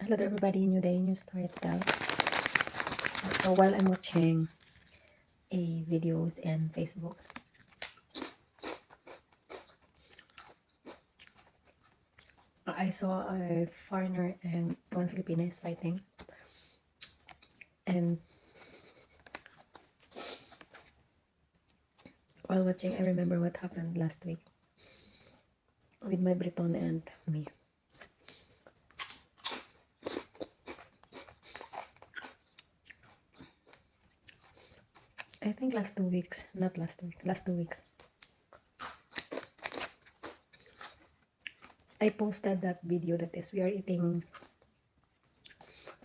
Hello to everybody, new day, new start. So while I'm watching a videos and Facebook, I saw a foreigner and one Filipino fighting. And while watching, I remember what happened last week with my Breton and me. I think last 2 weeks, not last week, last 2 weeks. I posted that video that is we are eating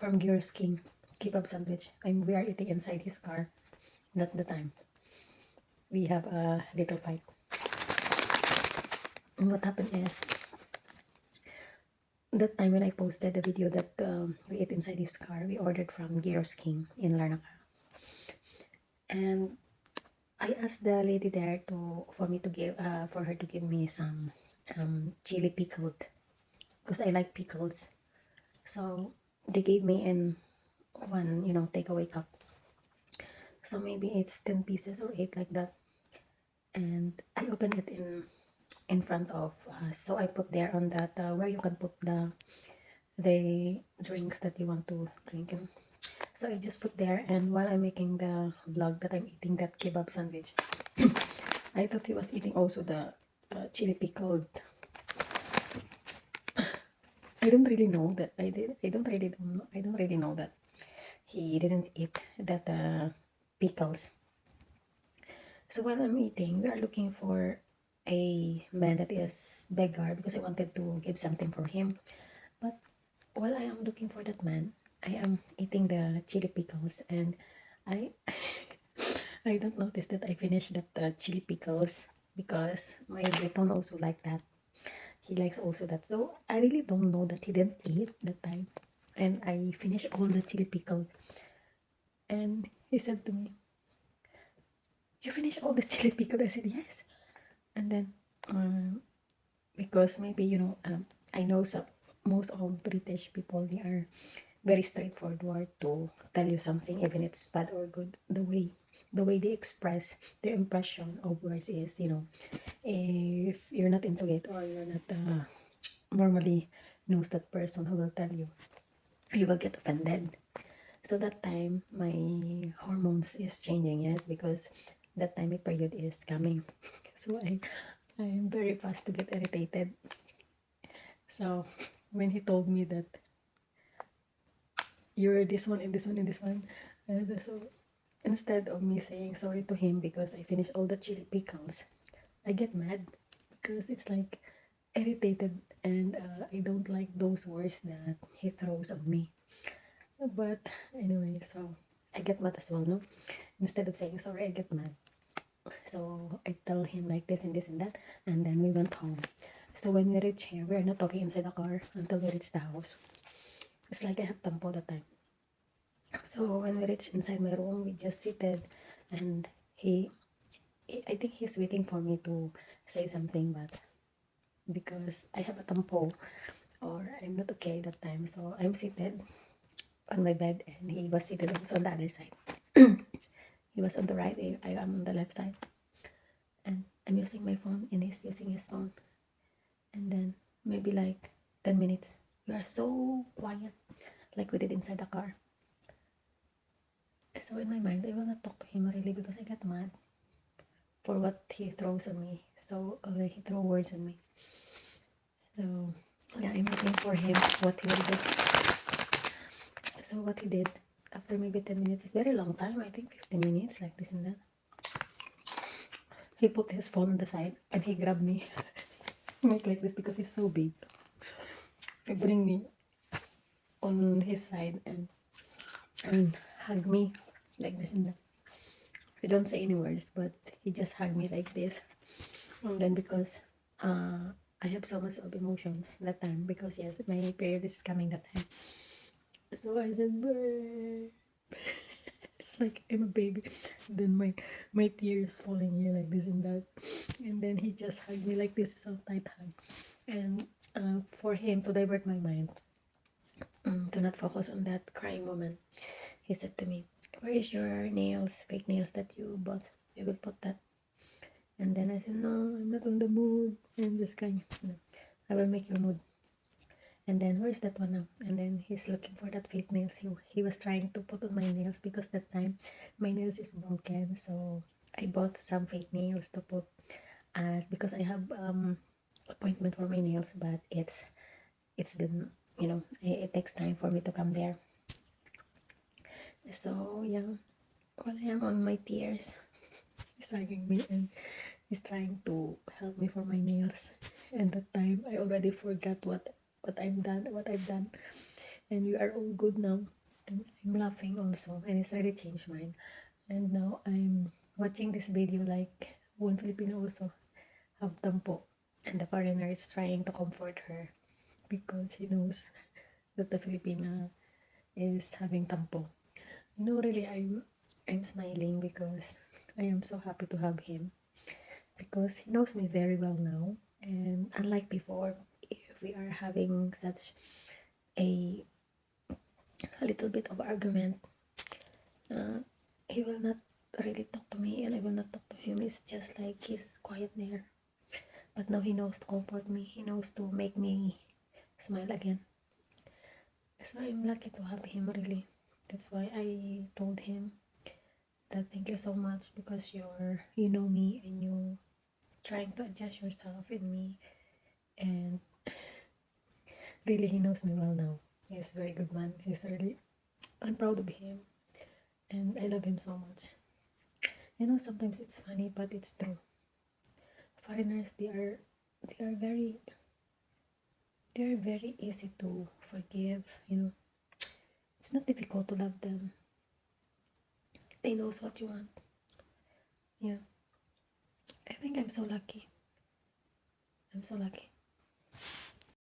from Gears King kebab sandwich. We are eating inside his car. That's the time we have a little fight. And what happened is that time when I posted the video that we ate inside his car, we ordered from Gears King in Larnaca. And I asked the lady there for her to give me some chili pickled because I like pickles. So they gave me in one, takeaway cup. So maybe it's 10 pieces or 8 like that. And I opened it in front of us. So I put there on that where you can put the drinks that you want to drink. So I just put there, and while I'm making the vlog that I'm eating that kebab sandwich, I thought he was eating also the chili pickled. I don't really know that I did. I don't really know that he didn't eat that pickles. So while I'm eating, we are looking for a man that is beggar because I wanted to give something for him. But while I am looking for that man, I am eating the chili pickles, and I I don't notice that I finished that chili pickles because my Breton also like that. He likes also that. So I really don't know that he didn't eat that time. And I finished all the chili pickle. And he said to me, "You finished all the chili pickle?" I said, "Yes." And then because maybe I know some most of British people, they are very straightforward to tell you something even it's bad or good. The way they express their impression of words is, if you're not into it or you're not normally knows that person who will tell you, you will get offended. So that time my hormones is changing, yes, because that time my period is coming. So I'm very fast to get irritated. So when he told me that you're this one and this one and this one, and so instead of me saying sorry to him because I finished all the chili pickles, I get mad because it's like irritated, and I don't like those words that he throws at me. But anyway, so I get mad as well, no? Instead of saying sorry, I get mad. So I tell him like this and this and that, and then we went home. So when we reach here, we're not talking inside the car until we reach the house. It's like I have tampo that time. So when we reach inside my room, we just seated, and I think he's waiting for me to say something, but because I have a tampo or I'm not okay that time, so I'm seated on my bed, and he was seated also on the other side. He was on the right, I am on the left side, and I'm using my phone and he's using his phone. And then maybe like 10 minutes, we are so quiet, like we did inside the car. So in my mind, I will not talk to him really because I get mad for what he throws on me. So he throw words on me. So yeah, I'm waiting for him what he will do. So what he did after maybe 10 minutes, is very long time, I think 15 minutes, like this and that. He put his phone on the side and he grabbed me, make like this because he's so big. He bring me on his side and hug me like this and that. He don't say any words, but he just hug me like this. And then because I have so much of emotions that time because yes, my period is coming that time. So I said, "Babe." It's like I'm a baby. Then my tears falling here like this and that. And then he just hugged me like this, so tight hug. And for him to divert my mind, to not focus on that crying moment, he said to me, "Where is your nails, fake nails that you bought? You will put that." And then I said, "No, I'm not on the mood. I'm just crying." "No, I will make your mood." And then, "Where's that one now?" And then he's looking for that fake nails. He was trying to put on my nails because that time my nails is broken. So I bought some fake nails to put as because I have appointment for my nails, but it's been, it takes time for me to come there. So yeah, while I am on my tears, he's hugging me and he's trying to help me for my nails. And that time I already forgot what I've done, and we are all good now. And I'm laughing also, and it's really changed mine. And now I'm watching this video like one Filipino also have tampo, and the foreigner is trying to comfort her because he knows that the Filipina is having tampo. Really, I'm smiling because I am so happy to have him because he knows me very well now. And unlike before, if we are having such a, a little bit of argument, uh, he will not really talk to me and I will not talk to him. It's just like he's quiet there. But now he knows to comfort me. He knows to make me smile again. So I'm lucky to have him, really. That's why I told him that thank you so much because you know me and you trying to adjust yourself in me, and really he knows me well now. He's a very good man. I'm proud of him and I love him so much. Sometimes it's funny but it's true. Foreigners, they are very easy to forgive. It's not difficult to love them. They knows what you want. Yeah. I think I'm so lucky. I'm so lucky.